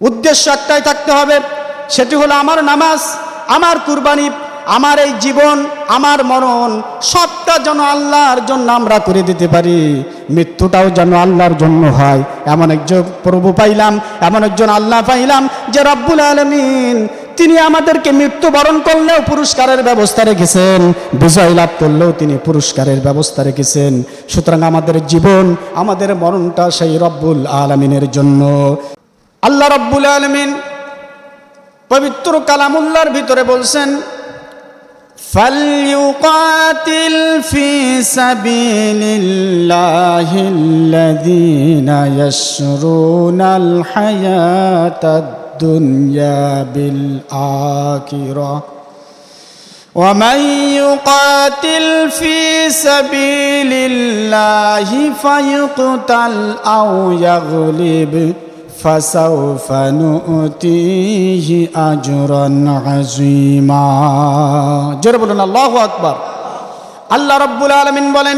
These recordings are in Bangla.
উদ্দেশ্য একটাই থাকতে হবে, সেটি হলো আমার নামাজ, আমার কুরবানি, আমার এই জীবন, আমার মরণ সবটা যেন আল্লাহর জন্য আমরা করে দিতে পারি, মৃত্যুটাও যেন আল্লাহর জন্য হয়। এমন একজন প্রভু পাইলাম, এমন একজন আল্লাহ পাইলাম যে রব্বুল আলামিন তিনি আমাদেরকে মৃত্যুবরণ করলেও পুরস্কারের ব্যবস্থা রেখেছেন, বিজয় লাভ করলেও তিনি পুরস্কারের ব্যবস্থা রেখেছেন। সুতরাং আমাদের জীবন, আমাদের মরণটা সেই রব্বুল আলামিনের জন্য। আল্লাহ রব্বুল আলামিন পবিত্র কালামুল্লাহর ভিতরে বলছেন, ফালইউকাতিল ফি সাবিলিল্লাহিল্লাযীনা ইয়াশরুনাল হায়াতাদ দুনিয়া বিল আখিরাহ ওয়া মান ইউকাতিল ফি সাবিলিল্লাহি ফায়ুকতাল আও ইয়াগলিব ফাসাউফা নুতিহি আজরান আযীমা। জোরে বলুন আল্লাহু আকবার। আল্লাহ রাব্বুল আলামিন বলেন,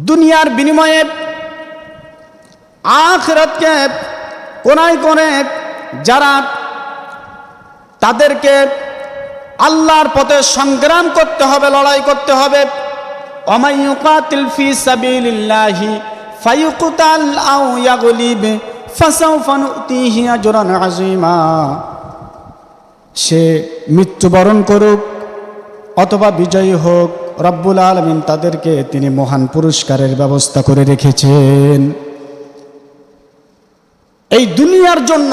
দুনিয়ার বিনিময়ে আখিরাতকে কোনায় কোণে যারা তাদেরকে আল্লাহর পথে সংগ্রাম করতে হবে, লড়াই করতে হবে, ওয়া মান ইউকাতিল ফি সাবিলিল্লাহি ফায়ুকতাল আও ইয়াগলিব ফাসাউফা নুতিহি আজরান আযীমা। সে মৃত্যুবরণ করুক অথবা বিজয়ী হোক, রব্বুল আলামিন তাদেরকে তিনি মহান পুরস্কারের ব্যবস্থা করে রেখেছেন। এই দুনিয়ার জন্য,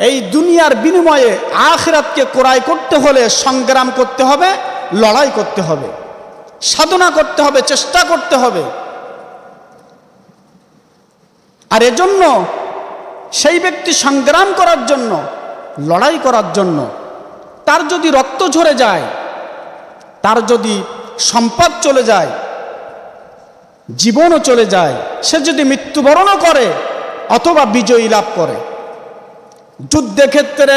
এই দুনিয়ার বিনিময়ে আখিরাতকে ক্রয় করতে হলে সংগ্রাম করতে হবে, লড়াই করতে হবে, সাধনা করতে হবে, চেষ্টা করতে হবে। আর এজন্য সেই ব্যক্তি সংগ্রাম করার জন্য, লড়াই করার জন্য, তার যদি রক্ত ঝরে যায়, তার যদি সম্পদ চলে যায়, জীবনও চলে যায়, সে যদি মৃত্যুবরণও করে অথবা বিজয়ী লাভ করে। যুদ্ধের ক্ষেত্রে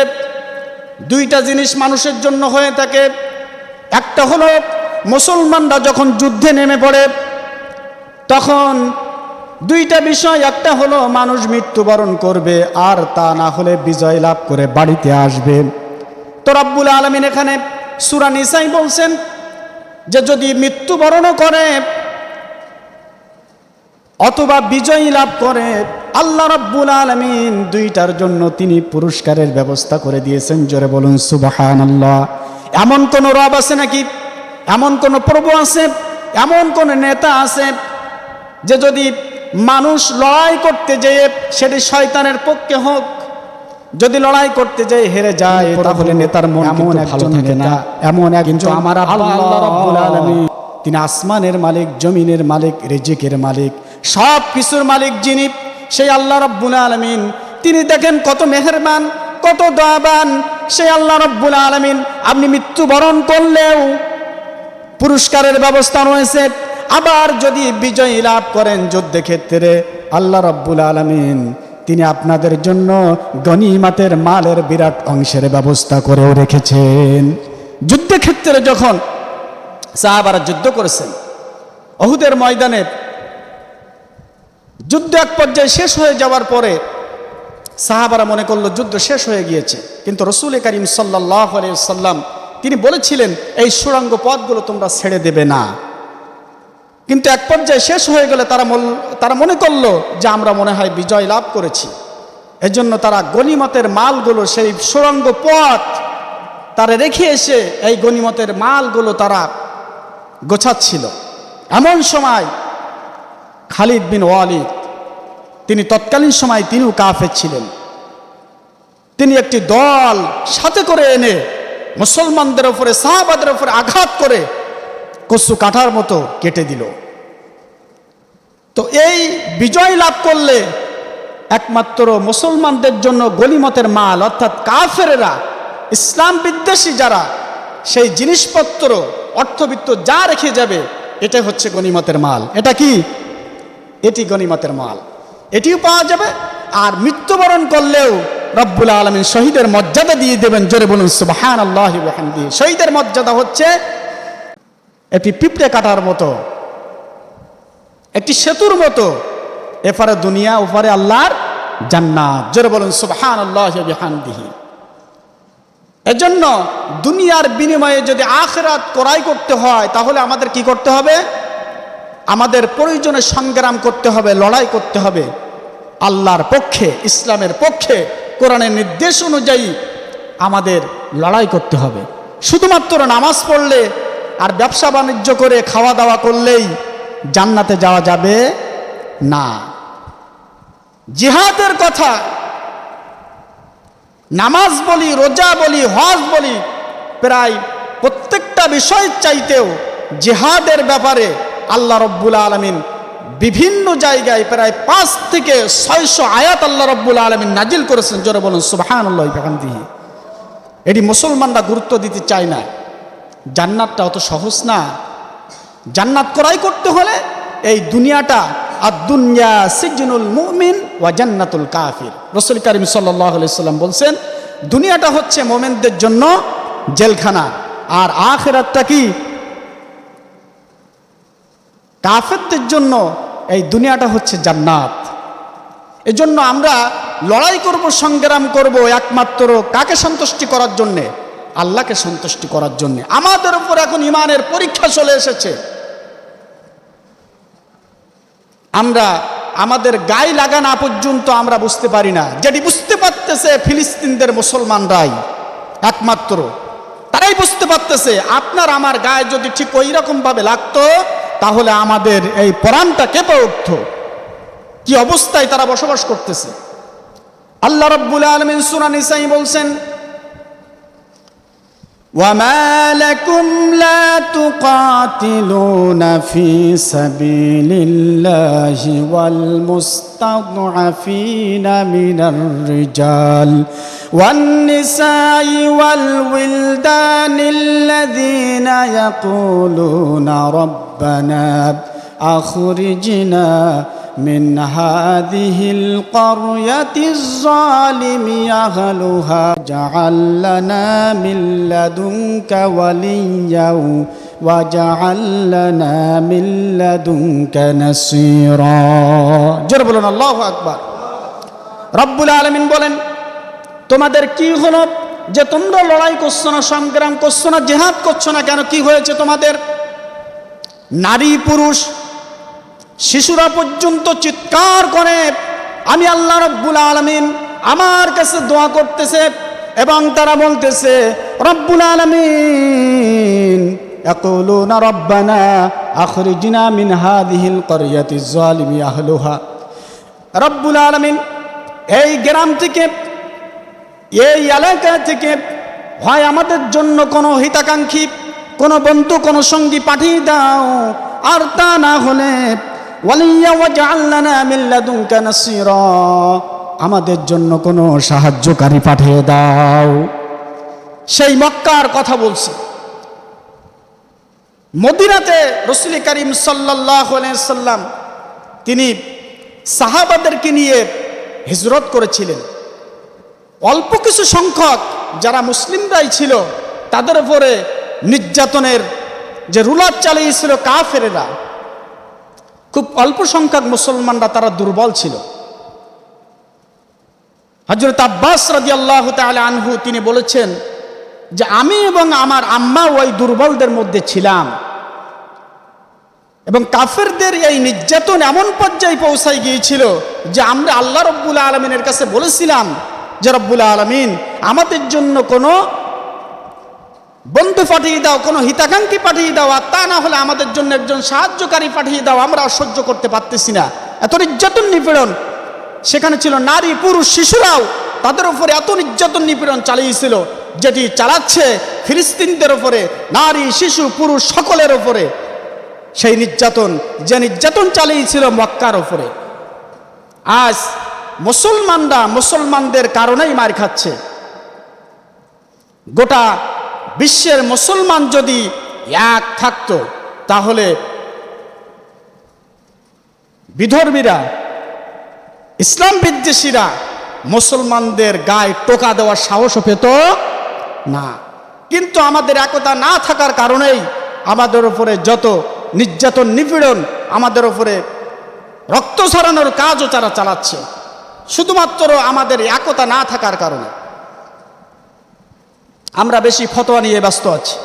দুইটা জিনিস মানুষের জন্য হয়ে থাকে। একটা হলো মুসলমানরা যখন যুদ্ধে নেমে পড়ে তখন দুইটা বিষয়, একটা হলো মানুষ মৃত্যুবরণ করবে, আর তা না হলে বিজয় লাভ করে বাড়িতে আসবে। তো রব্বুল আলামিন এখানে সূরা নিসায় বলছেন যে যদি মৃত্যুবরণও করে অথবা বিজয়ী লাভ করে, আল্লাহ রাব্বুল আলামিন দুইটার জন্য তিনি পুরস্কারের ব্যবস্থা করে দিয়েছেন। জোরে বলুন সুবহানাল্লাহ। এমন কোন রব আছে নাকি, এমন কোন প্রভু আছে, এমন কোন নেতা আছে যে যদি মানুষ লড়াই করতে যেয়ে সেটি শয়তানের পক্ষে হোক, যদি লড়াই করতে যেয়ে হেরে যায় তাহলে নেতার মন এমন ভালো থাকে না। এমন এক, কিন্তু আমার আল্লাহ রাব্বুল আলামিন তিনি আসমানের মালিক, জমিনের মালিক, রিজিকের মালিক, সব কিছুর মালিক যিনি, সেই আল্লাহ রাব্বুল আলামিন তিনি দেখেন কত মেহেরবান, কত দয়াবান। সেই আল্লাহ রাব্বুল আলামিন আপনি মৃত্যুবরণ করলেও পুরস্কারের ব্যবস্থা রয়েছে। আবার যদি বিজয় লাভ করেন যুদ্ধের ক্ষেত্রে, আল্লাহ রাব্বুল আলামিন তিনি আপনাদের জন্য গনিমতের মালের বিরাট অংশের ব্যবস্থা করেও রেখেছেন। যুদ্ধের ক্ষেত্রে যখন সাহাবারা যুদ্ধ করেছেন, উহুদের ময়দানে যুদ্ধ এক পর্যায়ে শেষ হয়ে যাওয়ার পরে সাহাবারা মনে করলো যুদ্ধ শেষ হয়ে গিয়েছে, কিন্তু রাসূল করিম সাল্লাল্লাহু আলাইহি ওয়াসাল্লাম তিনি বলেছিলেন এই সুড়ঙ্গ পথগুলো তোমরা ছেড়ে দেবে না। কিন্তু এক পর্যায়ে শেষ হয়ে গেলে তারা মনে করলো যে আমরা মনে হয় বিজয় লাভ করেছি। এজন্য তারা গনিমতের মালগুলো, সেই সুড়ঙ্গ পথ তারা রেখে এসে এই গনিমতের মালগুলো তারা গোছাচ্ছিল। এমন সময় খালিদ বিন ওয়ালিদ, তিনি তৎকালীন সময় তিনিও কাফের ছিলেন, তিনি একটি দল সাথে করে এনে মুসলমানদের উপরে, সাহাবাদের উপরে আঘাত করে কচু কাটার মতো কেটে দিল। তো এই বিজয় লাভ করলে একমাত্র মুসলমানদের জন্য গনিমতের মাল, অর্থাৎ কাফেরেরা, ইসলাম বিদ্বেষী যারা, সেই জিনিসপত্র, অর্থবিত্ত যা রেখে যাবে এটা হচ্ছে গনিমতের মাল। এটা কি? এটি গনিমতের মাল, এটিও পাওয়া যাবে। আর মৃত্যুবরণ করলেও রব্বুল আলামিন শহীদের মর্যাদা দিয়ে দেবেন। জোরে বলুন সুবহানাল্লাহি ওয়া বিহামদিহি। শহীদের মর্যাদা হচ্ছে একটি পিঁপড়ে কাটার মতো, একটি সেতুর মতো, এপারে দুনিয়া ওপারে আল্লাহর জান্নাত। জোরে বলুন সুবহানাল্লাহি ওয়া বিহামদিহি। এজন্য দুনিয়ার বিনিময়ে যদি আখিরাত ক্রয় করতে হয় তাহলে আমাদের কি করতে হবে? আমাদের প্রয়োজনে সংগ্রাম করতে হবে, লড়াই করতে হবে আল্লাহর পক্ষে, ইসলামের পক্ষে, কোরআনের নির্দেশ অনুযায়ী আমাদের লড়াই করতে হবে। শুধুমাত্র নামাজ পড়লে আর ব্যবসা বাণিজ্য করে খাওয়া দাওয়া করলেই জান্নাতে যাওয়া যাবে না। জিহাদের কথা, নামাজ বলি, রোজা বলি, হজ বলি, প্রায় প্রত্যেকটা বিষয় চাইতেও জিহাদের ব্যাপারে আল্লাহ রব্বুল আলামিন বিভিন্ন জায়গায় প্রায় 5 থেকে 600 আয়াত আল্লাহ রব্বুল আলামিন নাজিল করেছেন। জোরে বলুন সুবহানাল্লাহি ওয়া বিহামদিহি। এটি মুসলমানরা গুরুত্ব দিতে চায় না। জান্নাতটা অত সহজ না। জান্নাত ক্রয় করতে হলে এই দুনিয়াটা, আর দুনিয়া সিজনুল মুমিন ওয়া জান্নাতুল কাফির। রাসূল কারীম সাল্লাল্লাহু আলাইহি সাল্লাম বলছেন, দুনিয়াটা হচ্ছে মুমিনদের জন্য জেলখানা, আর আখিরাতটা কি? কাফেরদের জন্য এই দুনিয়াটা হচ্ছে জান্নাত। এজন্য আমরা লড়াই করব, সংগ্রাম করব একমাত্র কাকে সন্তুষ্টি করার জন্যে? আল্লাহকে সন্তুষ্টি করার জন্যে। আমাদের উপর এখন ঈমানের পরীক্ষা চলে এসেছে। আমরা আমাদের গায়ে লাগা না পর্যন্ত আমরা বুঝতে পারি না। যেটি বুঝতে পারতেছে ফিলিস্তিনদের মুসলমানরাই, একমাত্র তারাই বুঝতে পারতেছে। আপনার আমার গায়ে যদি ঠিক ওই রকম ভাবে লাগতো তাহলে আমাদের এই প্রাণটা কেঁপে উঠত। কি অবস্থায় তারা বসবাস করতেছে। আল্লাহ রাব্বুল আলামিন সূরা নিসাই বলছেন, وَمَا لَكُمْ لَا تُقَاتِلُونَ فِي سَبِيلِ اللَّهِ وَالْمُسْتَضْعَفِينَ مِنَ الرِّجَالِ وَالنِّسَاءِ وَالْوِلْدَانِ الَّذِينَ يَقُولُونَ رَبَّنَا أَخْرِجْنَا من هذه القرية الظالم أهلها واجعل لنا من لدنك وليا واجعل لنا من لدنك نصيرا। জোরে বলুন আল্লাহু আকবার। রব্বুল আলামিন বলেন, তোমাদের কি হলো যে তোমরা লড়াই করছো না, সংগ্রাম করছো না, জিহাদ করছো না কেন? কি হয়েছে তোমাদের? নারী পুরুষ শিশুরা পর্যন্ত চিৎকার করে আমি আল্লাহ রাব্বুল আলামিন আমার কাছে দোয়া করতেছে এবং তারা বলতেছে রব্বুল আলামিন ইয়াকুলুনা রব্বানা আখরিজনা মিন হাযিহিল ক্বরিয়াতিজ যালিমি আহলুহা। রব্বুল আলামিন এই গ্রাম থেকে, এই এলাকা থেকে হয় আমাদের জন্য কোনো হিতাকাঙ্ক্ষী, কোনো বন্ধু, কোনো সঙ্গী পাঠিয়ে দাও, আর তা না হলে ওয়ালিয়া ওয়াজআল লানা মিন লাদুনকা নাসীরা, আমাদের জন্য কোনো সাহায্যকারী পাঠিয়ে দাও। সেই মক্কার কথা বলছি। মদিনাতে রাসূল করিম সাল্লাল্লাহু আলাইহি সাল্লাম তিনি সাহাবাদেরকে নিয়ে হিজরত করেছিলেন। অল্প কিছু সংখ্যক যারা মুসলিমরাই ছিল তাদের উপরে নির্যাতনের যে রুলার চালিয়েছিল কাফেরেরা, খুব অল্প সংখ্যক মুসলমানরা তারা দুর্বল ছিল। হযরত আব্বাস রাদিয়াল্লাহু তাআলা আনহু তিনি বলেছেন যে আমি এবং আমার আম্মা ওই দুর্বলদের মধ্যে ছিলাম, এবং কাফেরদের এই নির্যাতন এমন পর্যায়ে পৌঁছায় গিয়েছিল যে আমরা আল্লাহ রাব্বুল আলামিনের কাছে বলেছিলাম যে রব্বুল আলামিন আমাদের জন্য কোনো বন্ধু পাঠিয়ে দাও, কোনো হিতাকাঙ্ক্ষী পাঠিয়ে দাও, আর তা না হলে আমাদের জন্য একজন সাহায্যকারী পাঠিয়ে দাও, আমরা সহ্য করতে পারতেছি না। এত নির্যাতন নিপীড়ন সেখানে ছিল। নারী পুরুষ শিশুরাও তাদের উপরে এত নির্যাতন নিপীড়ন চালিয়েছিল, যেটি চালাচ্ছে ফিলিস্তিনদের উপরে, নারী শিশু পুরুষ সকলের উপরে। সেই নির্যাতন, যে নির্যাতন চালিয়েছিল মক্কার উপরে, আজ মুসলমানরা মুসলমানদের কারণেই মার খাচ্ছে। গোটা বিশ্বের মুসলমান যদি এক থাকতো তাহলে বিধর্মীরা, ইসলাম বিদ্বেষীরা মুসলমানদের গায়ে টোকা দেওয়ার সাহস পেত না। কিন্তু আমাদের একতা না থাকার কারণেই আমাদের উপরে যত নির্যাতন নিপীড়ন, আমাদের উপরে রক্ত ঝরানোর কাজও তারা চালাচ্ছে। শুধুমাত্র আমাদের একতা না থাকার কারণে আমরা বেশি ফতোয়া নিয়ে ব্যস্ত আছি।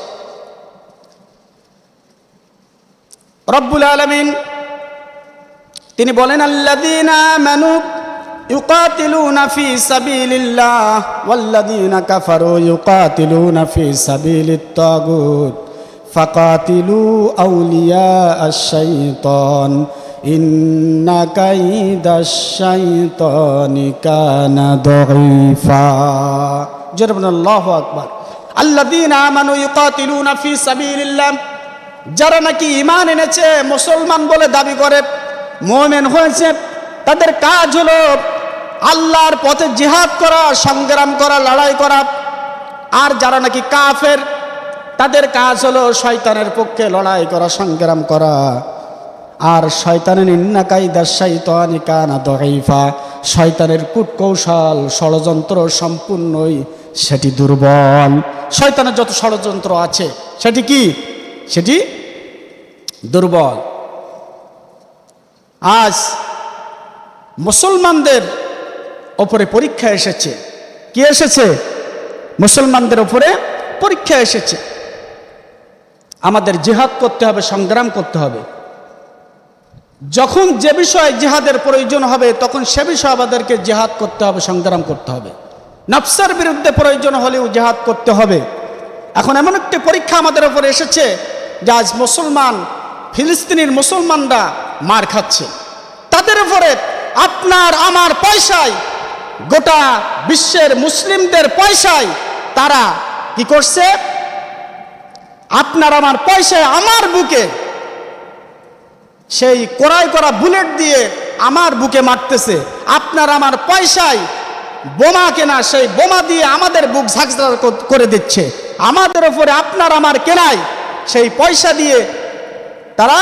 রব্বুল আলামিন তিনি বলেন, আল্লাযীনা আমানু ইউকাতিলুনা ফি সাবিলিল্লাহ ওয়াল্লাযীনা কাফারু ইউকাতিলুনা ফি সাবিলিত তাগুত ফাকাতিলু আউলিয়া আশ-শাইতান ইন্না কাইদাশ শাইতানি কানা দাঈফা। জোরে বলুন আল্লাহু আকবার। আল্লাযীনা আমানু ইউকাতিলুনা ফি সাবিলিল্লাহ, যারা নাকি ঈমান এনেছে, মুসলমান বলে দাবি করে, মুমিন হয়েছে, তাদের কাজ হলো আল্লাহর পথে জিহাদ করা, সংগ্রাম করা, লড়াই করা। আর যারা নাকি কাফের, তাদের কাজ হলো শয়তানের পক্ষে লড়াই করা, সংগ্রাম করা। আর শয়তানের ইন্না কাইদাশ শাইতানি কানা দাঈফা, শয়তানের কূটকৌশল ষড়যন্ত্র সম্পূর্ণই সেটি দুর্বল। শয়তানের যত ষড়যন্ত্র আছে সেটি কি? সেটি দুর্বল। আজ মুসলমানদের ওপরে পরীক্ষা এসেছে। কি এসেছে? মুসলমানদের ওপরে পরীক্ষা এসেছে। আমাদের জিহাদ করতে হবে, সংগ্রাম করতে হবে। যখন যে বিষয়ে জিহাদের প্রয়োজন হবে তখন সে বিষয়ে আমাদেরকে জিহাদ করতে হবে, সংগ্রাম করতে হবে। নফসের বিরুদ্ধে প্রয়োজন হলেও জিহাদ করতে হবে। এখন এমন একটি পরীক্ষা আমাদের উপরে এসেছে যে আজ মুসলমান, ফিলিস্তিনের মুসলমানরা মার খাচ্ছে। তাদের উপরে আপনার আমার পয়সায়, গোটা বিশ্বের মুসলিমদের পয়সায় তারা কি করছে? আপনার আমার পয়সায় আমার বুকে সেই ক্রয় করা বুলেট দিয়ে আমার বুকে মারতেছে। আপনার আমার পয়সায় বোমা কেনা, সেই বোমা দিয়ে আমাদের বুক ঝাঁকঝাঁক করে দিচ্ছে। আমাদের ওপরে আপনার আমার কেনায় সেই পয়সা দিয়ে তারা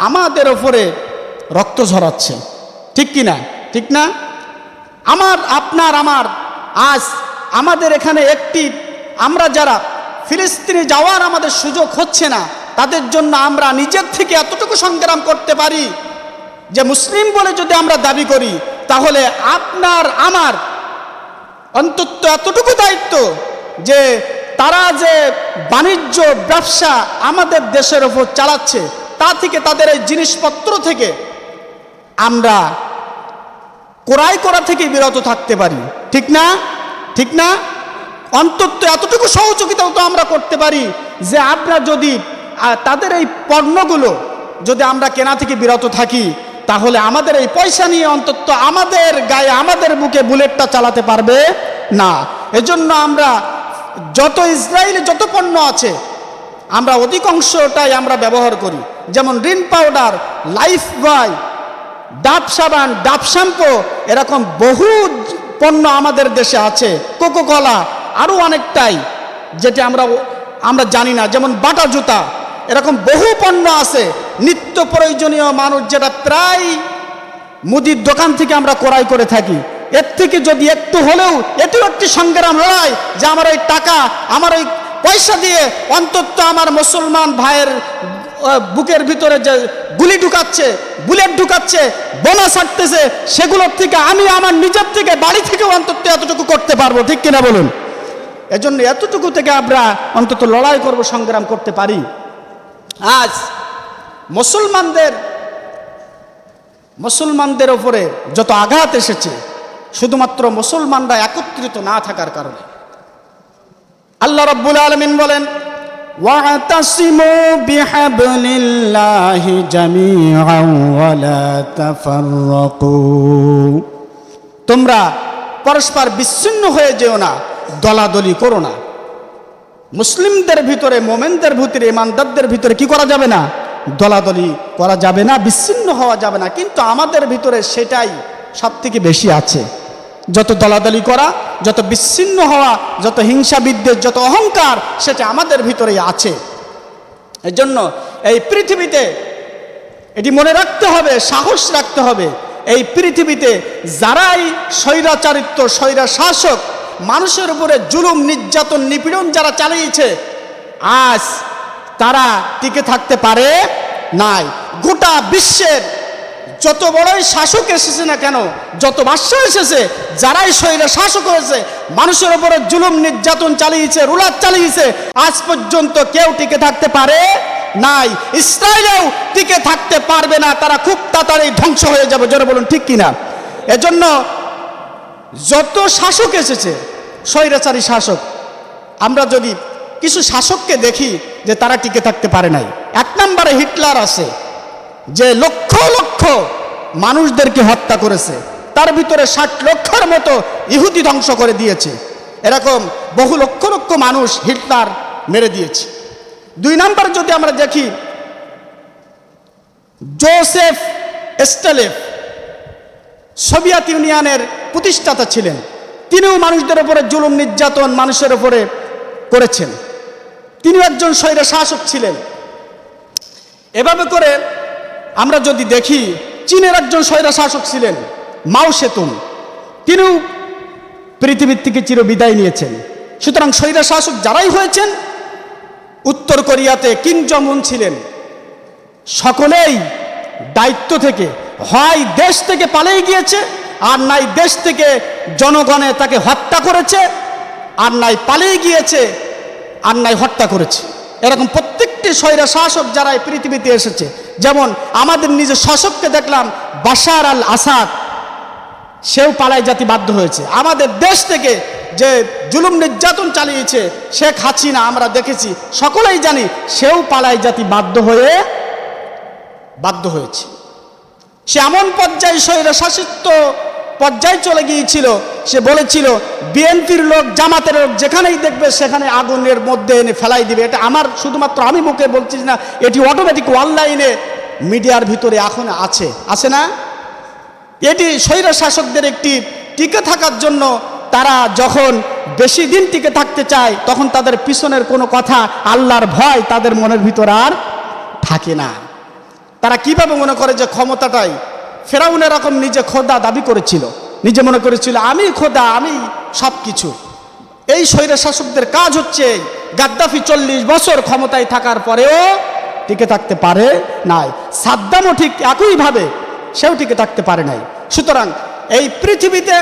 আমাদের ওপরে রক্ত ঝরাচ্ছে। ঠিক কি না? ঠিক না? আপনার আমার আজ আমাদের এখানে আমরা যারা ফিলিস্তিনে যাওয়ার আমাদের সুযোগ হচ্ছে না, তাদের জন্য আমরা নিজের থেকে এতটুকু সংগ্রাম করতে পারি যে মুসলিম বলে যদি আমরা দাবি করি, তাহলে আপনার আমার অন্তত এতটুকু দায়িত্ব যে তারা যে বাণিজ্য ব্যবসা আমাদের দেশের ওপর চালাচ্ছে, তা থেকে, তাদের এই জিনিসপত্র থেকে আমরা ক্রয় করা থেকে বিরত থাকতে পারি। ঠিক না? ঠিক না? অন্তত এতটুকু সহযোগিতাও তো আমরা করতে পারি যে আমরা যদি তাদের এই পণ্যগুলো যদি আমরা কেনা থেকে বিরত থাকি, তাহলে আমাদের এই পয়সা নিয়ে অন্তত আমাদের গায়ে, আমাদের বুকে বুলেটটা চালাতে পারবে না। এজন্য আমরা যত ইসরায়েলে যত পণ্য আছে আমরা অধিকাংশটাই আমরা ব্যবহার করি। যেমন রিন পাউডার, লাইফ বয়, ডাব সাবান, ডাব শ্যাম্পু, এরকম বহু পণ্য আমাদের দেশে আছে। কোকোকলা, আরও অনেকটাই যেটা আমরা জানি না। যেমন বাটা জুতা, এরকম বহু পণ্য আছে নিত্য প্রয়োজনীয় মানুষ, যেটা প্রায় মুদির দোকান থেকে আমরা ক্রয় করে থাকি। এর থেকে যদি একটু হলেও, এটিও একটি সংগ্রাম লড়াই যে আমার ওই টাকা, আমার ওই পয়সা দিয়ে অন্তত আমার মুসলমান ভাইয়ের বুকের ভিতরে যে গুলি ঢুকাচ্ছে, বুলেট ঢুকাচ্ছে, বোমা ছাড়তেছে, সেগুলোর থেকে আমি আমার নিজের থেকে, বাড়ি থেকে অন্তত এতটুকু করতে পারবো। ঠিক কিনা বলুন? এজন্য এতটুকু থেকে আমরা অন্তত লড়াই করব, সংগ্রাম করতে পারি। আজ মুসলমানদের ওপরে যত আঘাত এসেছে, শুধুমাত্র মুসলমানরা একত্রিত না থাকার কারণে। আল্লাহ রাব্বুল আলামিন বলেন, ওয়াতাসিমু বিহাবলিল্লাহি জামিআন ওয়া লা তাফাররাকু, তোমরা পরস্পর বিচ্ছিন্ন হয়ে যেও না, দলাদলি করো না। মুসলিমদের ভিতরে, মোমেনদের ভিতরে, ইমানদারদের ভিতরে কি করা যাবে না? দলাদলি করা যাবে না, বিচ্ছিন্ন হওয়া যাবে না। কিন্তু আমাদের ভিতরে সেটাই সব থেকে বেশি আছে। যত দলাদলি করা, যত বিচ্ছিন্ন হওয়া, যত হিংসা বিদ্বেষ, যত অহংকার, সেটা আমাদের ভিতরেই আছে। এর জন্য এই পৃথিবীতে এটি মনে রাখতে হবে, সাহস রাখতে হবে, এই পৃথিবীতে যারাই স্বৈরাচারিত্ব, স্বৈরা শাসক, মানুষের উপরে জুলুম, নির্যাতন, নিপীড়ন যারা চালিয়েছে, আজ তারা টিকে থাকতে পারে নাই। গোটা বিশ্বের যত বড়ই শাসক এসেছে না কেন, যত বাদশা এসেছে, যারাই শরীরে শাসক হয়েছে, মানুষের উপরে জুলুম নির্যাতন চালিয়েছে, রুলার চালিয়েছে, আজ পর্যন্ত কেউ টিকে থাকতে পারে নাই। ইসরায়েলেও টিকে থাকতে পারবে না, তারা খুব তাড়াতাড়ি ধ্বংস হয়ে যাবে। জোরে বলুন ঠিক কিনা? এজন্য যত শাসক এসেছে, স্বৈরাচারী শাসক, আমরা যদি কিছু শাসককে দেখি যে তারা টিকে থাকতে পারে নাই। এক নম্বরে হিটলার আছে, যে লক্ষ লক্ষ মানুষদেরকে হত্যা করেছে, তার ভিতরে 60 লক্ষের মতো ইহুদি ধ্বংস করে দিয়েছে। এরকম বহু লক্ষ লক্ষ মানুষ হিটলার মেরে দিয়েছে। 2 নম্বর যদি আমরা দেখি, জোসেফ স্ট্যালিন সোভিয়েত ইউনিয়নের প্রতিষ্ঠাতা ছিলেন, তিনিও মানুষদের উপরে জুলুম নির্যাতন মানুষের উপরে করেছেন, তিনিও একজন স্বৈর শাসক ছিলেন। এভাবে করে আমরা যদি দেখি, চীনের একজন স্বৈর শাসক ছিলেন মাও সেতুং, তিনিও পৃথিবীর থেকে চিরবিদায় নিয়েছেন। সুতরাং স্বৈর শাসক যারাই হয়েছেন, উত্তর কোরিয়াতে কিম জং উন ছিলেন, সকলেই দায়িত্ব থেকে হয় দেশ থেকে পালিয়ে গিয়েছে, আর নাই দেশ থেকে জনগণে তাকে হত্যা করেছে, আর নাই পালিয়ে গিয়েছে, আর নাই হত্যা করেছে। এরকম প্রত্যেকটি স্বৈর শাসক যারা এই পৃথিবীতে এসেছে, যেমন আমাদের নিজের শাসককে দেখলাম বাশার আল আসাদ, সেও পালায় জাতি বাধ্য হয়েছে। আমাদের দেশ থেকে যে জুলুম নির্যাতন চালিয়েছে শেখ হাসিনা, আমরা দেখেছি, সকলেই জানি, সেও পালায় জাতি বাধ্য হয়েছে। সে এমন পর্যায়ে স্বৈর শাসিত পর্যায়ে চলে গিয়েছিল, সে বলেছিল বিএনপির লোক, জামাতের লোক যেখানেই দেখবে সেখানে আগুনের মধ্যে এনে ফেলাই দিবে। এটা আমার শুধুমাত্র আমি মুখে বলছি না, এটি অটোমেটিক অনলাইনে মিডিয়ার ভিতরে এখন আছে না? এটি স্বৈর শাসকদের একটি টিকে থাকার জন্য, তারা যখন বেশি দিন টিকে থাকতে চায়, তখন তাদের পিছনের কোনো কথা, আল্লাহর ভয় তাদের মনের ভিতর আর থাকে না। তারা কিভাবে মনে করে যে ক্ষমতাটাই, ফেরাউন এরকম নিজে খোদা দাবি করেছিল, নিজে মনে করেছিল আমি খোদা, আমি সব কিছু। এই স্বৈর শাসকদের কাজ হচ্ছে, গাদ্দাফি 40 বছর ক্ষমতায় থাকার পরেও টিকে থাকতে পারে নাই, সাদ্দামও ঠিক একইভাবে সেও টিকে থাকতে পারে নাই। সুতরাং এই পৃথিবীতে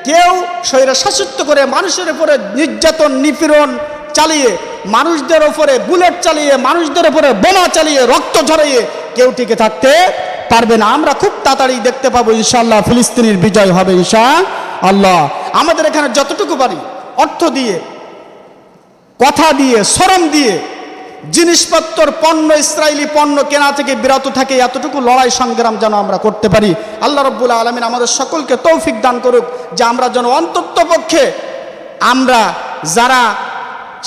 কেউ স্বৈর শাসিত করে মানুষের উপরে নির্যাতন নিপীড়ন চালিয়ে, মানুষদের উপরে বুলেট চালিয়ে, মানুষদের উপরে বোমা চালিয়ে, রক্ত ঝরিয়ে কেউ টিকে থাকতে পারবে না। আমরা খুব তাড়াতাড়ি দেখতে পাবো ইনশাআল্লাহ ফিলিস্তিনের বিজয় হবে ইনশাআল্লাহ। আমাদের এখানে যতটুকু পারি, অর্থ দিয়ে, কথা দিয়ে, শ্রম দিয়ে, জিনিসপত্র, পণ্য, ইসরায়েলি পণ্য কেনা থেকে বিরত থাকে, এতটুকু লড়াই সংগ্রাম যেন আমরা করতে পারি। আল্লাহ রাব্বুল আলামিন আমাদের সকলকে তৌফিক দান করুক, যে আমরা যেন অন্ততপক্ষে, আমরা যারা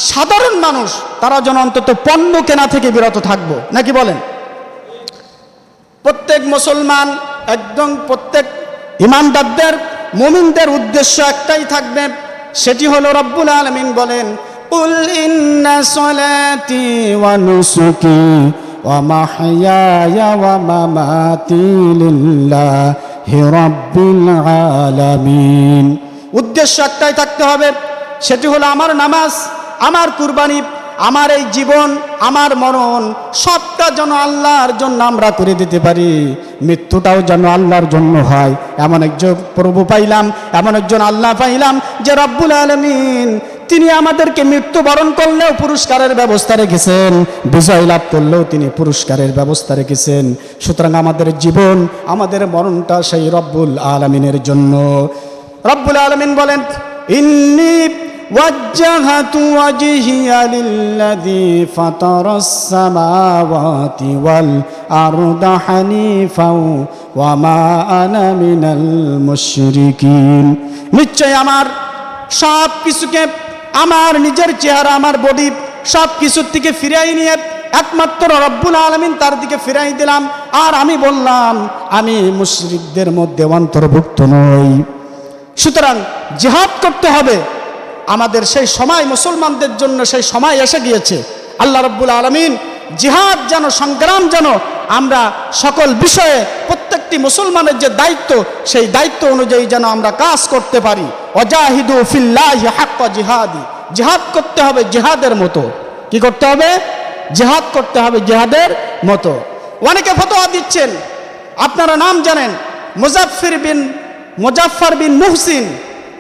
সাধারণ মানুষ, তারা যেন অন্তত পণ্য কেনা থেকে বিরত থাকবো, নাকি বলেন? প্রত্যেক মুসলমান, একদম প্রত্যেক ইমানদারদের, মুমিনদের উদ্দেশ্য একটাই থাকবে, সেটি হলো রব্বুল আলামিন বলেন, কুল ইন্না সলাতি ওয়া নুসুকি ওয়া মাহইয়ায়া ওয়া মামাতি লিল্লাহি রাব্বিল আলামিন। উদ্দেশ্য একটাই থাকতে হবে, সেটি হলো আমার নামাজ, আমার কুরবানি, আমার এই জীবন, আমার মরণ, সবটা যেন আল্লাহর জন্য আমরা করে দিতে পারি, মৃত্যুটাও যেন আল্লাহর জন্য হয়। এমন একজন প্রভু পাইলাম, এমন একজন আল্লাহ পাইলাম, যে রব্বুল আলামিন তিনি আমাদেরকে মৃত্যুবরণ করলেও পুরস্কারের ব্যবস্থা রেখেছেন, বিজয় লাভ করলেও তিনি পুরস্কারের ব্যবস্থা রেখেছেন। সুতরাং আমাদের জীবন, আমাদের মরণটা সেই রব্বুল আলামিনের জন্য। রব্বুল আলামিন বলেন, ইন্নী وجهت وجهي للذي فطر السماوات والأرض حنيفا وما أنا من المشركين। নিশ্চয় আমার সব কিছুকে, আমার নিজের চেহারা, আমার বডি, সব কিছুর থেকে ফিরাই নিয়ে একমাত্র রব্বুল আলামিন তার দিকে ফিরাই দিলাম, আর আমি বললাম আমি মুশরিকদের মধ্যে অন্তর্ভুক্ত নই। সুতরাং জিহাদ করতে হবে। আমাদের সেই সময়, মুসলমানদের জন্য সেই সময় এসে গিয়েছে। আল্লাহ রাব্বুল আলামিন জিহাদ যেন, সংগ্রাম যেন আমরা সকল বিষয়ে, প্রত্যেকটি মুসলমানের যে দায়িত্ব, সেই দায়িত্ব অনুযায়ী যেন আমরা কাজ করতে পারি। ওয়াজাহিদু ফিল্লাহি হাক্কা জিহাদি, জিহাদ করতে হবে জিহাদের মতো। কি করতে হবে? জিহাদ করতে হবে জিহাদের মতো। অনেকে ফতোয়া দিচ্ছেন আপনারা নাম জানেন মুজাফফর বিন মুহসিন।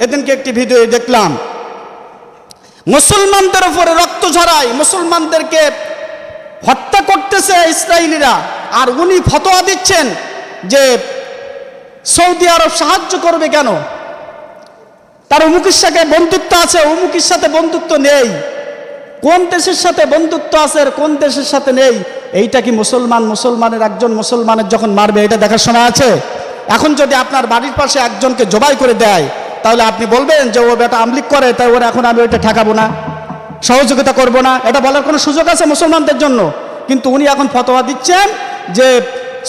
এদিনকে একটি ভিডিও দেখলাম, মুসলমানদের উপরে রক্ত ঝরায়, মুসলমানদেরকে হত্যা করতেছে ইসরায়েলিরা, আর উনি ফতোয়া দিচ্ছেন যে সৌদি আরব সাহায্য করবে কেন, তার অমুকের সাথে বন্ধুত্ব আছে, অমুকের সাথে বন্ধুত্ব নেই। কোন দেশের সাথে বন্ধুত্ব আছে আর কোন দেশের সাথে নেই, এইটা কি মুসলমানের একজন মুসলমানের যখন মারবে এটা দেখার সময় আছে? এখন যদি আপনার বাড়ির পাশে একজনকে জবাই করে দেয়, তাহলে আপনি বলবেন যে ও বেটা আমলিক করে, তাই ওরা এখন আমি ওইটা ঠেকাবো না, সহযোগিতা করব না, এটা বলার কোনো সুযোগ আছে মুসলমানদের জন্য? কিন্তু উনি এখন ফতোয়া দিচ্ছেন যে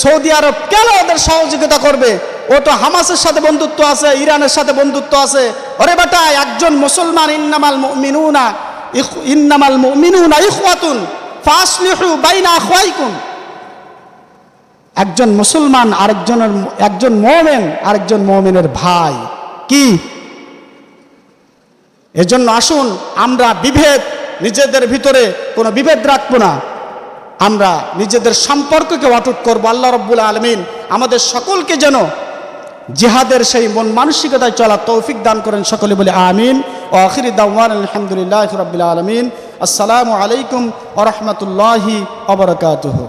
সৌদি আরব কেন ওদের সহযোগিতা করবে, ও তো হামাসের সাথে বন্ধুত্ব আছে, ইরানের সাথে বন্ধুত্ব আছে। ওরে বেটা, একজন মুসলমান ইন্নামাল মুমিনুনা ইখওয়াতুন ফাসলিহু বাইনা আখওয়াইকুম, একজন মুসলমান একজন মুমিন আরেকজন মুমিনের ভাই। কি এজন্য আসুন আমরা নিজেদের ভিতরে কোনো বিভেদ রাখবো না, আমরা নিজেদের সম্পর্ককে অটুট করবো। আল্লাহ রাব্বুল আলামিন আমাদের সকলকে যেন জিহাদের সেই মন মানসিকতায় চলার তৌফিক দান করেন, সকলে বলে আমিন। ও আখিরি দাওয়ানা আলহামদুলিল্লাহি রাব্বিল আলামিন। আসসালামু আলাইকুম ওয়া রাহমাতুল্লাহি ওয়া বারাকাতুহু।